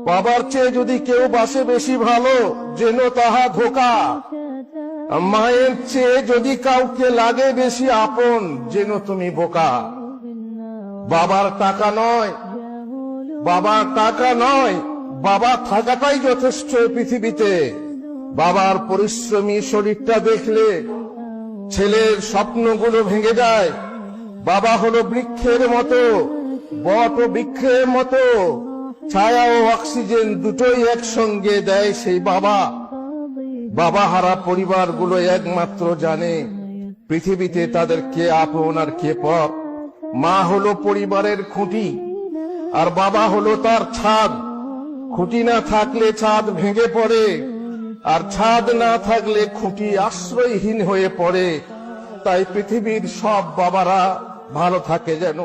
বাবার চেয়ে যদি কেউ বাসে বেশি ভালো, যেন তাহা ধোঁকা। মায়ের চেয়ে যদি কাউকে লাগে বেশি আপন, যেন তুমি বোকা। বাবার টাকা নয়, বাবার টাকা নয়, বাবা থাকাটাই যথেষ্ট পৃথিবীতে। বাবার পরিশ্রমী শরীরটা দেখলে ছেলের স্বপ্নগুলো ভেঙে যায়। বাবা হলো বৃক্ষের মতো, বট ও বৃক্ষের মতো, ছায়া ও অক্সিজেন দুটোই একসঙ্গে দেয় সেই বাবা। বাবা হারা পরিবারগুলো একমাত্র জানে পৃথিবীতে তাদের কে আপন আর কে পর। মা হলো পরিবারের খুঁটি, আর বাবা হলো তার ছাদ। খুঁটি না থাকলে ছাদ ভেঙে পড়ে, আর ছাদ না থাকলে খুঁটি আশ্রয়হীন হয়ে পড়ে। তাই পৃথিবীর সব বাবারা ভালো থাকে যেন।